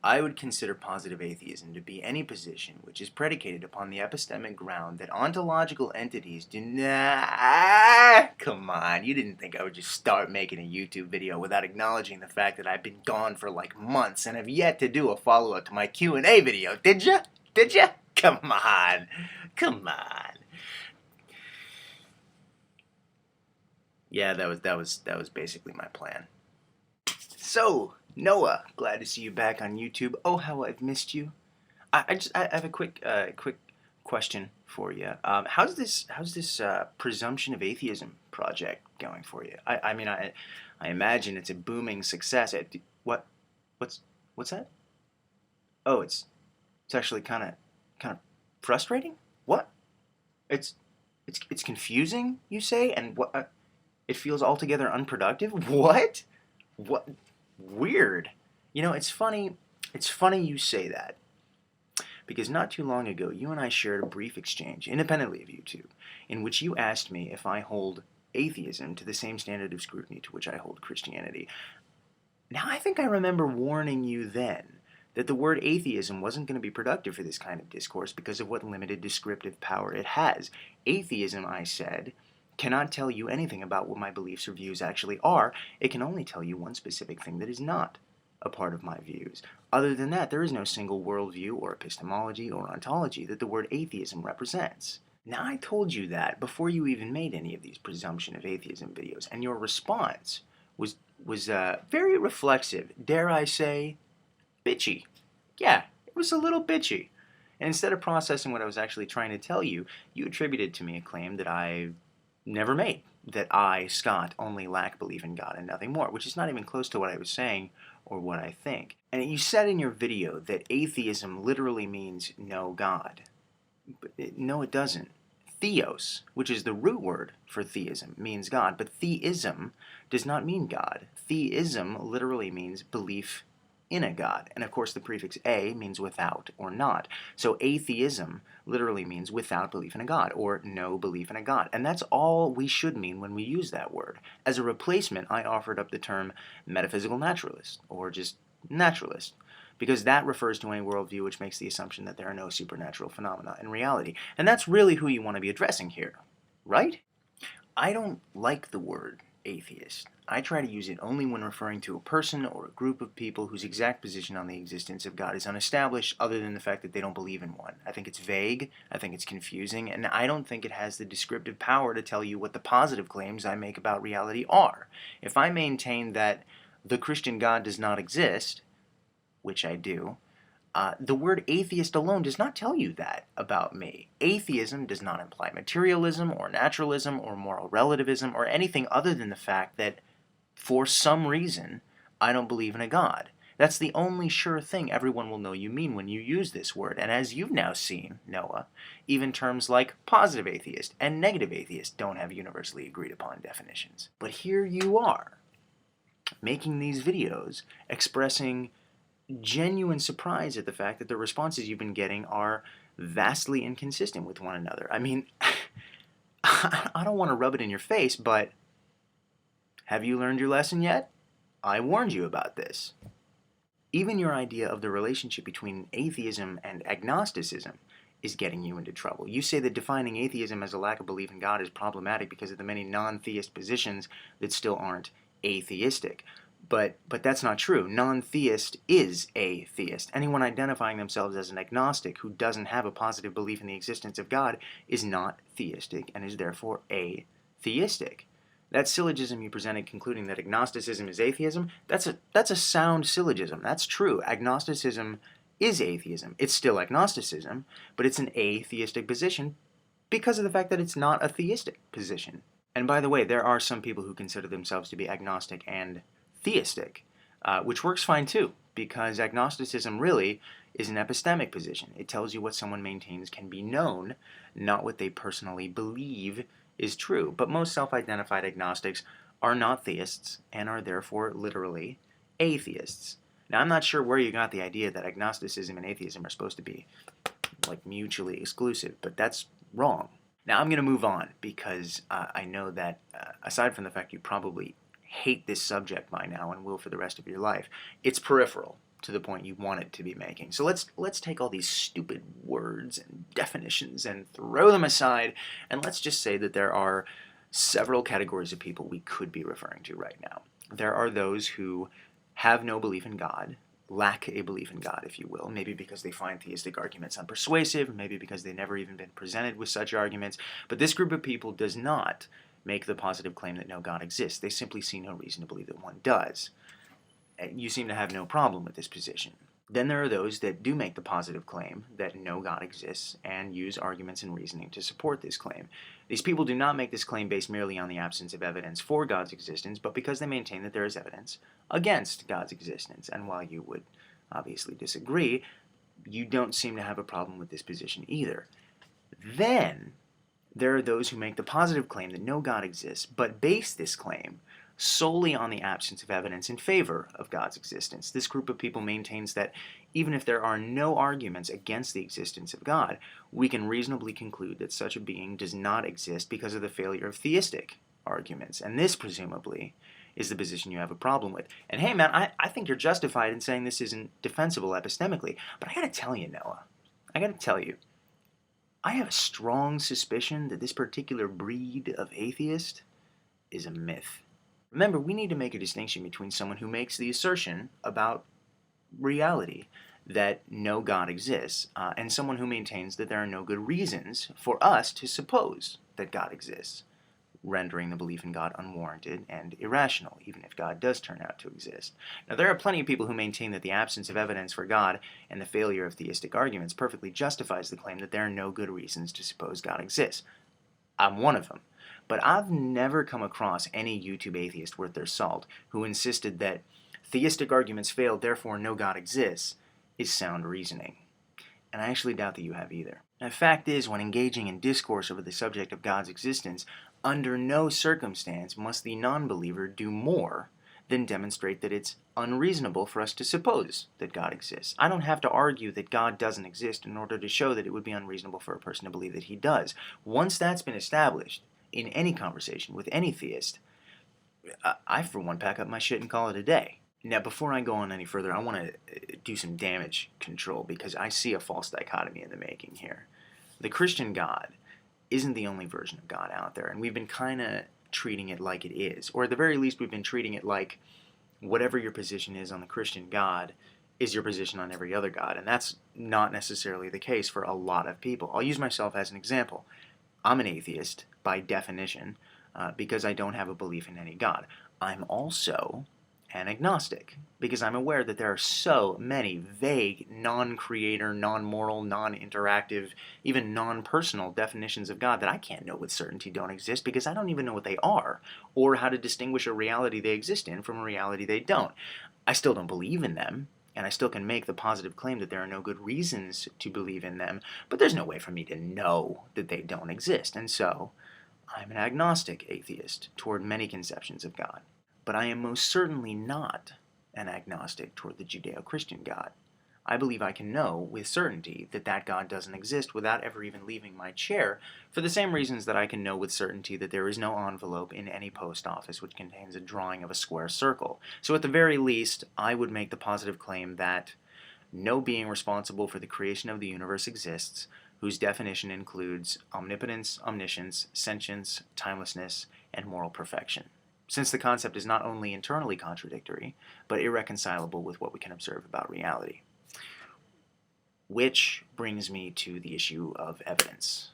I would consider positive atheism to be any position which is predicated upon the epistemic ground that ontological entities do not... Come on, you didn't think I would just start making a YouTube video without acknowledging the fact that I've been gone for like months and have yet to do a follow-up to my Q&A video, did ya? Did ya? Come on. Come on. Yeah, that was basically my plan. So, Noah, glad to see you back on YouTube. Oh, how I've missed you. I have a quick question for you. How's this presumption of atheism project going for you? I mean I imagine it's a booming success. What's that? Oh, it's actually kind of frustrating. What? It's confusing, you say, and what? It feels altogether unproductive. What? What? Weird. You know, it's funny you say that, because not too long ago you and I shared a brief exchange, independently of YouTube, in which you asked me if I hold atheism to the same standard of scrutiny to which I hold Christianity. Now, I think I remember warning you then that the word atheism wasn't going to be productive for this kind of discourse because of what limited descriptive power it has. Atheism, I said, cannot tell you anything about what my beliefs or views actually are. It can only tell you one specific thing that is not a part of my views. Other than that, there is no single worldview or epistemology or ontology that the word atheism represents. Now, I told you that before you even made any of these presumption of atheism videos, and your response was very reflexive, dare I say, bitchy. Yeah, it was a little bitchy. And instead of processing what I was actually trying to tell you, you attributed to me a claim that I never made, that I, Scott, only lack belief in God and nothing more, which is not even close to what I was saying or what I think. And you said in your video that atheism literally means no God. But no, it doesn't. Theos, which is the root word for theism, means God, but theism does not mean God. Theism literally means belief in a God. And of course the prefix a means without or not. So atheism literally means without belief in a God, or no belief in a God. And that's all we should mean when we use that word. As a replacement, I offered up the term metaphysical naturalist, or just naturalist, because that refers to any worldview which makes the assumption that there are no supernatural phenomena in reality. And that's really who you want to be addressing here, right? I don't like the word atheist. I try to use it only when referring to a person or a group of people whose exact position on the existence of God is unestablished, other than the fact that they don't believe in one. I think it's vague, I think it's confusing, and I don't think it has the descriptive power to tell you what the positive claims I make about reality are. If I maintain that the Christian God does not exist, which I do, the word atheist alone does not tell you that about me. Atheism does not imply materialism or naturalism or moral relativism or anything other than the fact that, for some reason, I don't believe in a God. That's the only sure thing everyone will know you mean when you use this word. And as you've now seen, Noah, even terms like positive atheist and negative atheist don't have universally agreed upon definitions. But here you are, making these videos expressing genuine surprise at the fact that the responses you've been getting are vastly inconsistent with one another. I mean, I don't want to rub it in your face, but have you learned your lesson yet? I warned you about this. Even your idea of the relationship between atheism and agnosticism is getting you into trouble. You say that defining atheism as a lack of belief in God is problematic because of the many non-theist positions that still aren't atheistic. But that's not true. Non-theist is a theist. Anyone identifying themselves as an agnostic who doesn't have a positive belief in the existence of God is not theistic and is therefore atheistic. That syllogism you presented concluding that agnosticism is atheism, that's a sound syllogism. That's true. Agnosticism is atheism. It's still agnosticism, but it's an atheistic position because of the fact that it's not a theistic position. And by the way, there are some people who consider themselves to be agnostic and theistic, which works fine too, because agnosticism really is an epistemic position. It tells you what someone maintains can be known, not what they personally believe is true. But most self-identified agnostics are not theists and are therefore literally atheists. Now, I'm not sure where you got the idea that agnosticism and atheism are supposed to be like mutually exclusive, but that's wrong. Now, I'm going to move on because I know that aside from the fact you probably hate this subject by now and will for the rest of your life, it's peripheral. to the point you want it to be making. So let's take all these stupid words and definitions and throw them aside, and let's just say that there are several categories of people we could be referring to right now. There are those who have no belief in God, lack a belief in God, if you will, maybe because they find theistic arguments unpersuasive, maybe because they've never even been presented with such arguments. But this group of people does not make the positive claim that no God exists. They simply see no reason to believe that one does. You seem to have no problem with this position. Then there are those that do make the positive claim that no God exists and use arguments and reasoning to support this claim. These people do not make this claim based merely on the absence of evidence for God's existence, but because they maintain that there is evidence against God's existence. And while you would obviously disagree, you don't seem to have a problem with this position either. Then there are those who make the positive claim that no God exists, but base this claim solely on the absence of evidence in favor of God's existence. This group of people maintains that even if there are no arguments against the existence of God, we can reasonably conclude that such a being does not exist because of the failure of theistic arguments. And this, presumably, is the position you have a problem with. And hey, man, I think you're justified in saying this isn't defensible epistemically, but I gotta tell you, Noah, I have a strong suspicion that this particular breed of atheist is a myth. Remember, we need to make a distinction between someone who makes the assertion about reality that no God exists and someone who maintains that there are no good reasons for us to suppose that God exists, rendering the belief in God unwarranted and irrational, even if God does turn out to exist. Now, there are plenty of people who maintain that the absence of evidence for God and the failure of theistic arguments perfectly justifies the claim that there are no good reasons to suppose God exists. I'm one of them. But I've never come across any YouTube atheist worth their salt who insisted that theistic arguments fail, therefore no God exists, is sound reasoning. And I actually doubt that you have either. Now, the fact is, when engaging in discourse over the subject of God's existence, under no circumstance must the non-believer do more than demonstrate that it's unreasonable for us to suppose that God exists. I don't have to argue that God doesn't exist in order to show that it would be unreasonable for a person to believe that he does. Once that's been established, in any conversation with any theist, I for one pack up my shit and call it a day. Now, before I go on any further, I want to do some damage control because I see a false dichotomy in the making here. The Christian God isn't the only version of God out there, and we've been kind of treating it like it is, or at the very least we've been treating it like whatever your position is on the Christian God is your position on every other God, and that's not necessarily the case for a lot of people. I'll use myself as an example. I'm an atheist, by definition, because I don't have a belief in any God. I'm also an agnostic, because I'm aware that there are so many vague, non-creator, non-moral, non-interactive, even non-personal definitions of God that I can't know with certainty don't exist, because I don't even know what they are, or how to distinguish a reality they exist in from a reality they don't. I still don't believe in them, and I still can make the positive claim that there are no good reasons to believe in them, but there's no way for me to know that they don't exist, and so I'm an agnostic atheist toward many conceptions of God. But I am most certainly not an agnostic toward the Judeo-Christian God. I believe I can know with certainty that that God doesn't exist without ever even leaving my chair, for the same reasons that I can know with certainty that there is no envelope in any post office which contains a drawing of a square circle. So at the very least, I would make the positive claim that no being responsible for the creation of the universe exists, whose definition includes omnipotence, omniscience, sentience, timelessness, and moral perfection, since the concept is not only internally contradictory, but irreconcilable with what we can observe about reality. Which brings me to the issue of evidence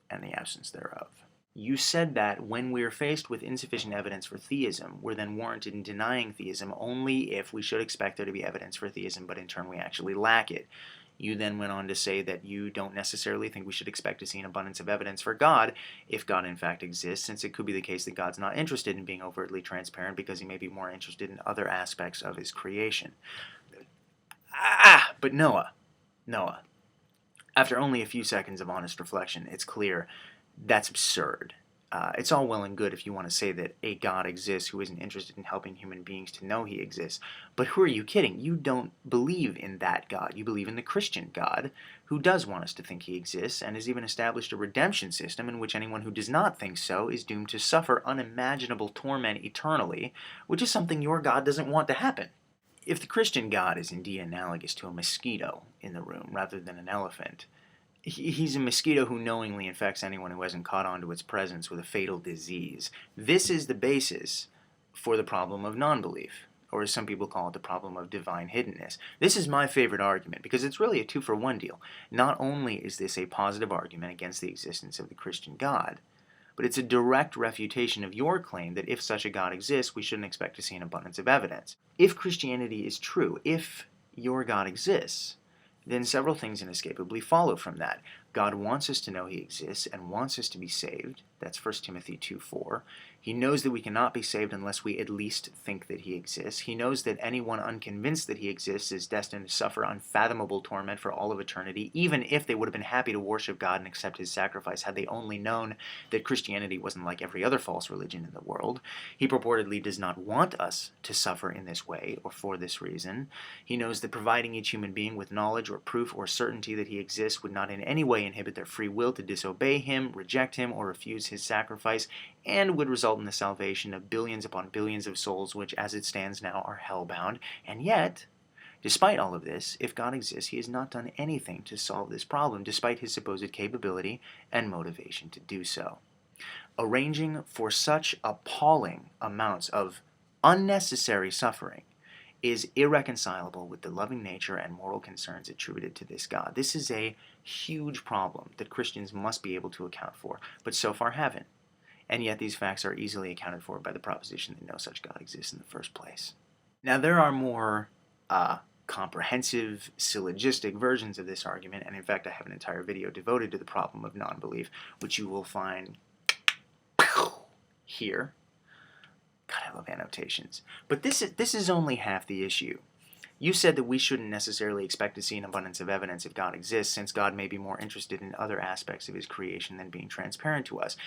and the absence thereof. You said that when we're faced with insufficient evidence for theism, we're then warranted in denying theism only if we should expect there to be evidence for theism, but in turn we actually lack it. You then went on to say that you don't necessarily think we should expect to see an abundance of evidence for God if God in fact exists, since it could be the case that God's not interested in being overtly transparent because he may be more interested in other aspects of his creation. But Noah, after only a few seconds of honest reflection, it's clear that's absurd. It's all well and good if you want to say that a God exists who isn't interested in helping human beings to know he exists. But who are you kidding? You don't believe in that God. You believe in the Christian God, who does want us to think he exists, and has even established a redemption system in which anyone who does not think so is doomed to suffer unimaginable torment eternally, which is something your God doesn't want to happen. If the Christian God is indeed analogous to a mosquito in the room rather than an elephant, he's a mosquito who knowingly infects anyone who hasn't caught on to its presence with a fatal disease. This is the basis for the problem of non-belief, or as some people call it, the problem of divine hiddenness. This is my favorite argument because it's really a two-for-one deal. Not only is this a positive argument against the existence of the Christian God, but it's a direct refutation of your claim that if such a God exists, we shouldn't expect to see an abundance of evidence. If Christianity is true, if your God exists, then several things inescapably follow from that. God wants us to know he exists and wants us to be saved. That's 1 Timothy 2:4. He knows that we cannot be saved unless we at least think that he exists. He knows that anyone unconvinced that he exists is destined to suffer unfathomable torment for all of eternity, even if they would have been happy to worship God and accept his sacrifice had they only known that Christianity wasn't like every other false religion in the world. He purportedly does not want us to suffer in this way or for this reason. He knows that providing each human being with knowledge or proof or certainty that he exists would not in any way inhibit their free will to disobey him, reject him, or refuse his sacrifice, and would result in the salvation of billions upon billions of souls, which as it stands now are hellbound. And yet, despite all of this, if God exists, he has not done anything to solve this problem, despite his supposed capability and motivation to do so. Arranging for such appalling amounts of unnecessary suffering is irreconcilable with the loving nature and moral concerns attributed to this God. This is a huge problem that Christians must be able to account for, but so far haven't. And yet these facts are easily accounted for by the proposition that no such God exists in the first place. Now there are more comprehensive, syllogistic versions of this argument, and in fact I have an entire video devoted to the problem of non-belief, which you will find here. God, I love annotations. But this is only half the issue. You said that we shouldn't necessarily expect to see an abundance of evidence if God exists, since God may be more interested in other aspects of his creation than being transparent to us.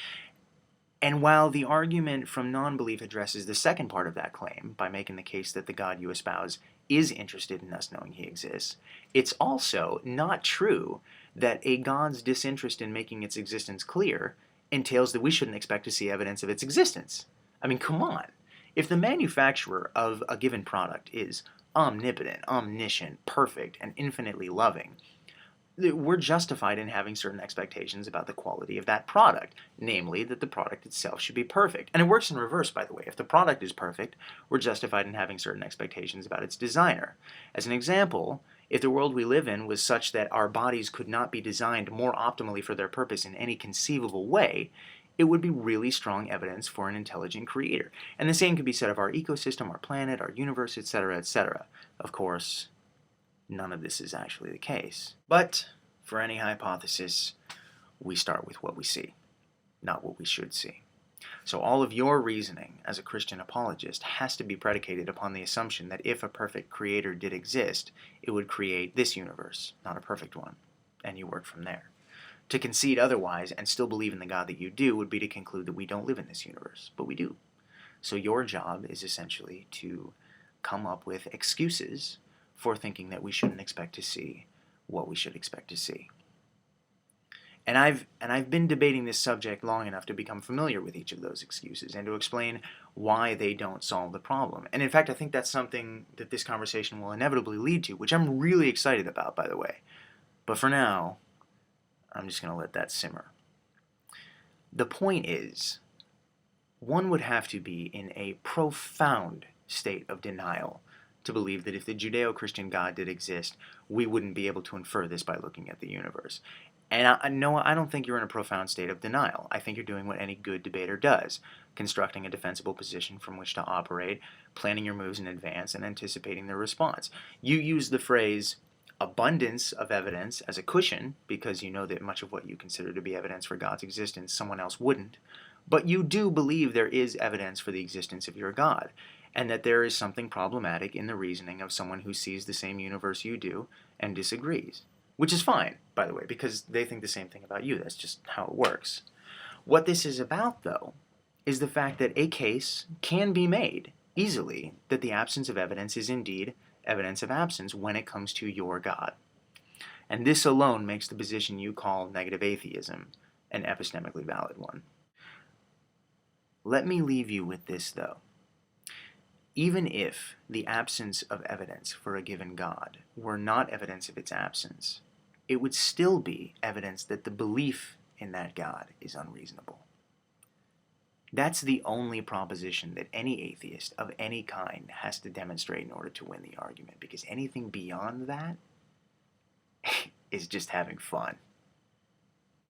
And while the argument from non-belief addresses the second part of that claim, by making the case that the God you espouse is interested in us knowing he exists, it's also not true that a God's disinterest in making its existence clear entails that we shouldn't expect to see evidence of its existence. I mean, come on. If the manufacturer of a given product is omnipotent, omniscient, perfect, and infinitely loving, we're justified in having certain expectations about the quality of that product, namely that the product itself should be perfect. And it works in reverse, by the way. If the product is perfect, we're justified in having certain expectations about its designer. As an example, if the world we live in was such that our bodies could not be designed more optimally for their purpose in any conceivable way, it would be really strong evidence for an intelligent creator. And the same could be said of our ecosystem, our planet, our universe, etc., etc. Of course, none of this is actually the case. But for any hypothesis, we start with what we see, not what we should see. So all of your reasoning as a Christian apologist has to be predicated upon the assumption that if a perfect creator did exist, it would create this universe, not a perfect one, and you work from there. To concede otherwise and still believe in the God that you do would be to conclude that we don't live in this universe, but we do. So your job is essentially to come up with excuses for thinking that we shouldn't expect to see what we should expect to see. And I've been debating this subject long enough to become familiar with each of those excuses and to explain why they don't solve the problem. And in fact, I think that's something that this conversation will inevitably lead to, which I'm really excited about, by the way. But for now, I'm just going to let that simmer. The point is, one would have to be in a profound state of denial to believe that if the Judeo-Christian God did exist, we wouldn't be able to infer this by looking at the universe. And Noah, I don't think you're in a profound state of denial. I think you're doing what any good debater does, constructing a defensible position from which to operate, planning your moves in advance, and anticipating their response. You use the phrase abundance of evidence as a cushion because you know that much of what you consider to be evidence for God's existence someone else wouldn't, but you do believe there is evidence for the existence of your God, and that there is something problematic in the reasoning of someone who sees the same universe you do and disagrees. Which is fine, by the way, because they think the same thing about you. That's just how it works. What this is about, though, is the fact that a case can be made easily that the absence of evidence is indeed evidence of absence when it comes to your God. And this alone makes the position you call negative atheism an epistemically valid one. Let me leave you with this, though. Even if the absence of evidence for a given God were not evidence of its absence, it would still be evidence that the belief in that God is unreasonable. That's the only proposition that any atheist of any kind has to demonstrate in order to win the argument, because anything beyond that is just having fun.